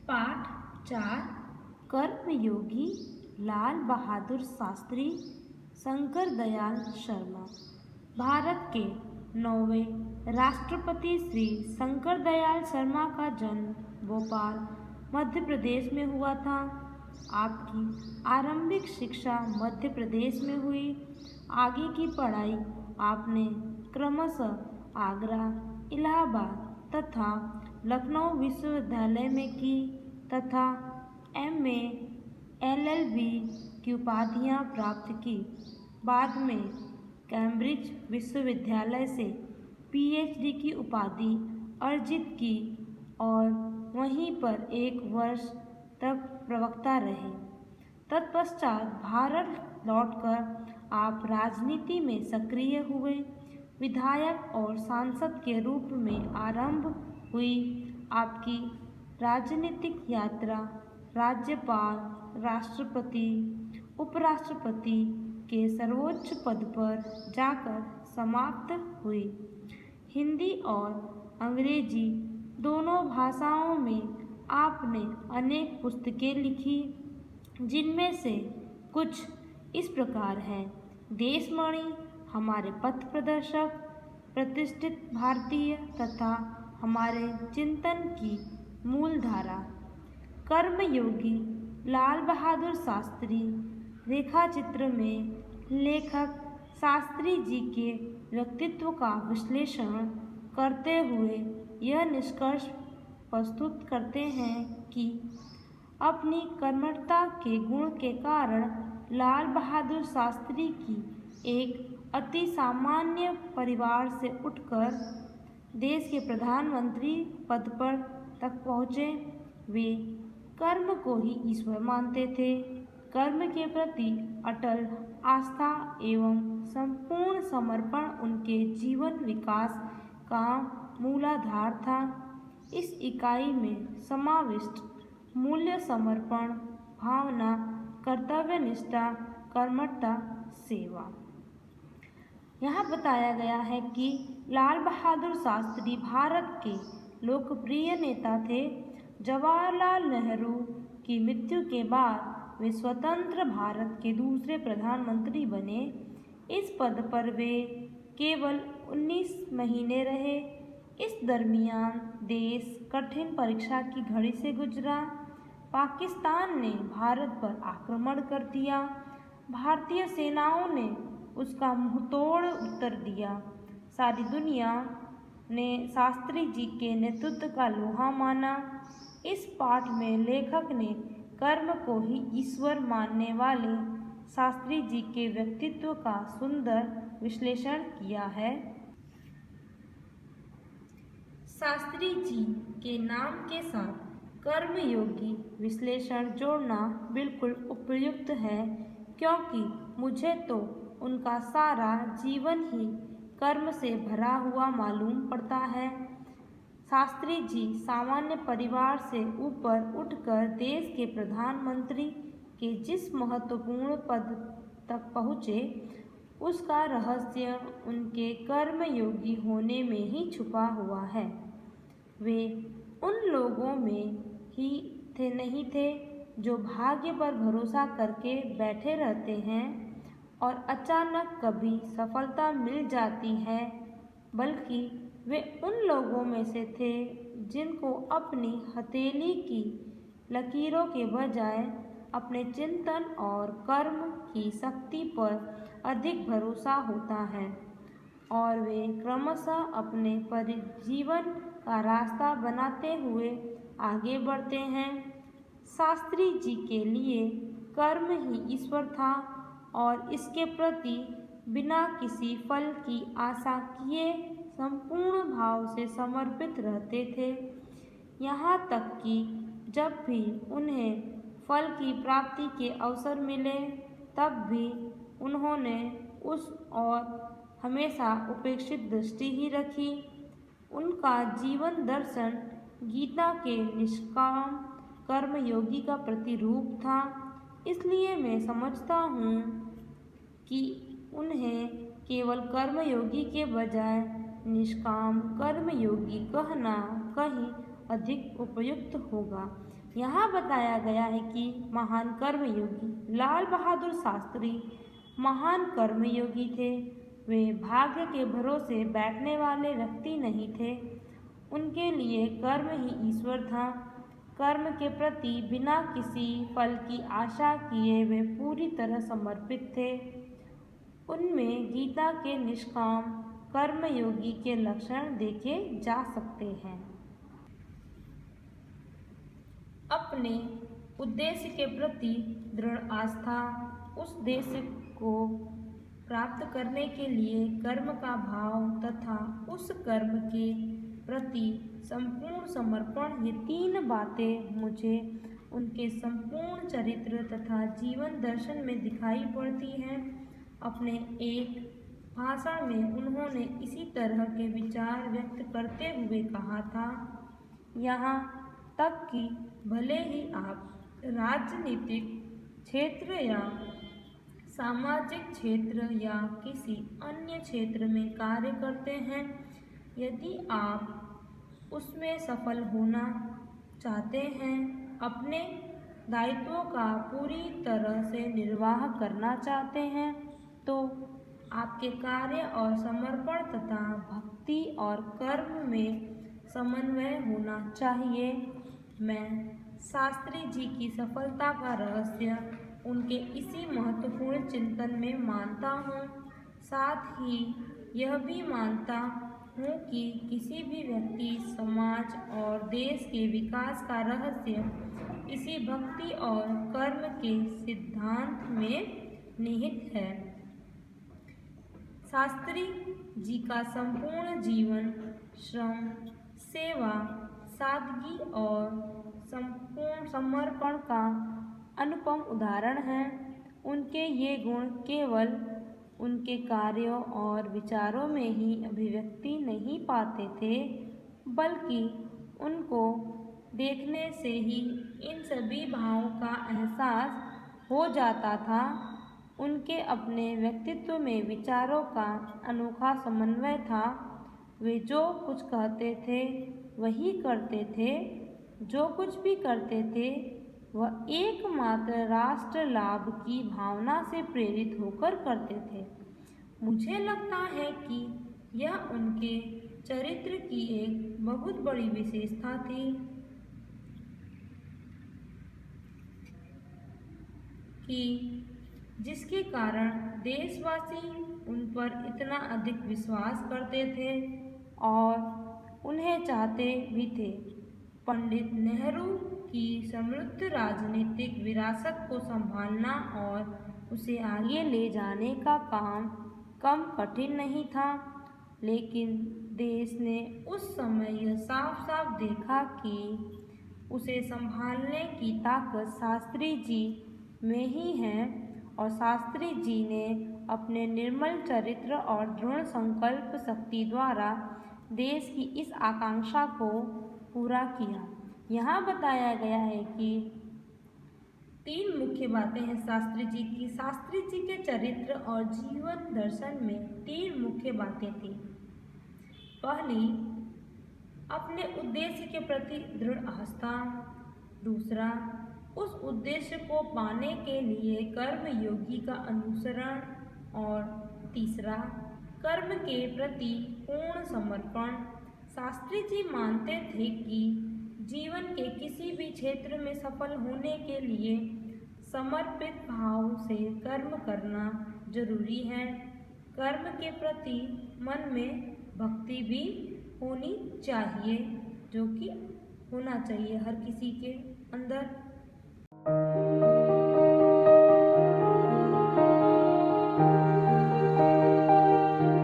पाठ 4 कर्मयोगी लाल बहादुर शास्त्री शंकर दयाल शर्मा। भारत के 9वें राष्ट्रपति श्री शंकर दयाल शर्मा का जन्म भोपाल मध्य प्रदेश में हुआ था। आपकी आरंभिक शिक्षा मध्य प्रदेश में हुई। आगे की पढ़ाई आपने क्रमशः आगरा, इलाहाबाद तथा लखनऊ विश्वविद्यालय में की तथा MA, LLB की उपाधियां प्राप्त की। बाद में कैम्ब्रिज विश्वविद्यालय से PhD की उपाधि अर्जित की और वहीं पर 1 वर्ष तक प्रवक्ता रहे। तत्पश्चात भारत लौटकर आप राजनीति में सक्रिय हुए। विधायक और सांसद के रूप में आरंभ हुई आपकी राजनीतिक यात्रा राज्यपाल, राष्ट्रपति, उपराष्ट्रपति के सर्वोच्च पद पर जाकर समाप्त हुई। हिंदी और अंग्रेजी दोनों भाषाओं में आपने अनेक पुस्तकें लिखी, जिनमें से कुछ इस प्रकार हैं। देशमणि, हमारे पथ प्रदर्शक, प्रतिष्ठित भारतीय तथा हमारे चिंतन की मूलधारा, कर्मयोगी लाल बहादुर शास्त्री। रेखाचित्र में लेखक शास्त्री जी के व्यक्तित्व का विश्लेषण करते हुए यह निष्कर्ष प्रस्तुत करते हैं कि अपनी कर्मठता के गुण के कारण लाल बहादुर शास्त्री की एक अति सामान्य परिवार से उठकर देश के प्रधानमंत्री पद पर तक पहुँचे। वे कर्म को ही ईश्वर मानते थे। कर्म के प्रति अटल आस्था एवं संपूर्ण समर्पण उनके जीवन विकास का मूलाधार था। इस इकाई में समाविष्ट मूल्य समर्पण, भावना, कर्तव्यनिष्ठा, कर्मठता, सेवा। यहाँ बताया गया है कि लाल बहादुर शास्त्री भारत के लोकप्रिय नेता थे। जवाहरलाल नेहरू की मृत्यु के बाद वे स्वतंत्र भारत के दूसरे प्रधानमंत्री बने। इस पद पर वे केवल 19 महीने रहे। इस दरमियान देश कठिन परीक्षा की घड़ी से गुजरा। पाकिस्तान ने भारत पर आक्रमण कर दिया। भारतीय सेनाओं ने उसका मुंहतोड़ उत्तर दिया। सारी दुनिया ने शास्त्री जी के नेतृत्व का लोहा माना। इस पाठ में लेखक ने कर्म को ही ईश्वर मानने वाले शास्त्री जी के व्यक्तित्व का सुंदर विश्लेषण किया है। शास्त्री जी के नाम के साथ कर्मयोगी विश्लेषण जोड़ना बिल्कुल उपयुक्त है, क्योंकि मुझे तो उनका सारा जीवन ही कर्म से भरा हुआ मालूम पड़ता है। शास्त्री जी सामान्य परिवार से ऊपर उठकर देश के प्रधानमंत्री के जिस महत्वपूर्ण पद तक पहुँचे, उसका रहस्य उनके कर्मयोगी होने में ही छुपा हुआ है। वे उन लोगों में ही नहीं थे जो भाग्य पर भरोसा करके बैठे रहते हैं और अचानक कभी सफलता मिल जाती है, बल्कि वे उन लोगों में से थे जिनको अपनी हथेली की लकीरों के बजाय अपने चिंतन और कर्म की शक्ति पर अधिक भरोसा होता है और वे क्रमशः अपने जीवन का रास्ता बनाते हुए आगे बढ़ते हैं। शास्त्री जी के लिए कर्म ही ईश्वर था और इसके प्रति बिना किसी फल की आशा किए संपूर्ण भाव से समर्पित रहते थे। यहाँ तक कि जब भी उन्हें फल की प्राप्ति के अवसर मिले, तब भी उन्होंने उस ओर हमेशा उपेक्षित दृष्टि ही रखी। उनका जीवन दर्शन गीता के निष्काम कर्मयोगी का प्रतिरूप था। इसलिए मैं समझता हूँ कि उन्हें केवल कर्मयोगी के बजाय निष्काम कर्मयोगी कहना कहीं अधिक उपयुक्त होगा। यहाँ बताया गया है कि महान कर्मयोगी लाल बहादुर शास्त्री महान कर्मयोगी थे। वे भाग्य के भरोसे बैठने वाले व्यक्ति नहीं थे। उनके लिए कर्म ही ईश्वर था। कर्म के प्रति बिना किसी फल की आशा किए वे पूरी तरह समर्पित थे। उनमें गीता के निष्काम कर्मयोगी के लक्षण देखे जा सकते हैं। अपने उद्देश्य के प्रति दृढ़ आस्था, उस उद्देश्य को प्राप्त करने के लिए कर्म का भाव तथा उस कर्म के प्रति संपूर्ण समर्पण, ये तीन बातें मुझे उनके संपूर्ण चरित्र तथा जीवन दर्शन में दिखाई पड़ती हैं। अपने एक भाषण में उन्होंने इसी तरह के विचार व्यक्त करते हुए कहा था, यहाँ तक कि भले ही आप राजनीतिक क्षेत्र या सामाजिक क्षेत्र या किसी अन्य क्षेत्र में कार्य करते हैं, यदि आप उसमें सफल होना चाहते हैं, अपने दायित्वों का पूरी तरह से निर्वाह करना चाहते हैं, तो आपके कार्य और समर्पण तथा भक्ति और कर्म में समन्वय होना चाहिए। मैं शास्त्री जी की सफलता का रहस्य उनके इसी महत्वपूर्ण चिंतन में मानता हूँ। साथ ही यह भी मानता हूँ कि किसी भी व्यक्ति, समाज और देश के विकास का रहस्य इसी भक्ति और कर्म के सिद्धांत में निहित है। शास्त्री जी का संपूर्ण जीवन श्रम, सेवा, सादगी और संपूर्ण समर्पण का अनुपम उदाहरण है। उनके ये गुण केवल उनके कार्यों और विचारों में ही अभिव्यक्ति नहीं पाते थे, बल्कि उनको देखने से ही इन सभी भावों का एहसास हो जाता था। उनके अपने व्यक्तित्व में विचारों का अनोखा समन्वय था। वे जो कुछ कहते थे वही करते थे। जो कुछ भी करते थे वह एकमात्र राष्ट्र लाभ की भावना से प्रेरित होकर करते थे। मुझे लगता है कि यह उनके चरित्र की एक बहुत बड़ी विशेषता थी कि जिसके कारण देशवासी उन पर इतना अधिक विश्वास करते थे और उन्हें चाहते भी थे। पंडित नेहरू की समृद्ध राजनीतिक विरासत को संभालना और उसे आगे ले जाने का काम कम कठिन नहीं था, लेकिन देश ने उस समय यह साफ साफ देखा कि उसे संभालने की ताकत शास्त्री जी में ही है, और शास्त्री जी ने अपने निर्मल चरित्र और दृढ़ संकल्प शक्ति द्वारा देश की इस आकांक्षा को पूरा किया। यहाँ बताया गया है कि तीन मुख्य बातें हैं शास्त्री जी की। शास्त्री जी के चरित्र और जीवन दर्शन में तीन मुख्य बातें थी। पहली, अपने उद्देश्य के प्रति दृढ़ आस्था। दूसरा, उस उद्देश्य को पाने के लिए कर्मयोगी का अनुसरण। और तीसरा, कर्म के प्रति पूर्ण समर्पण। शास्त्री जी मानते थे कि जीवन के किसी भी क्षेत्र में सफल होने के लिए समर्पित भाव से कर्म करना जरूरी है। कर्म के प्रति मन में भक्ति भी होनी चाहिए, जो कि होना चाहिए हर किसी के अंदर।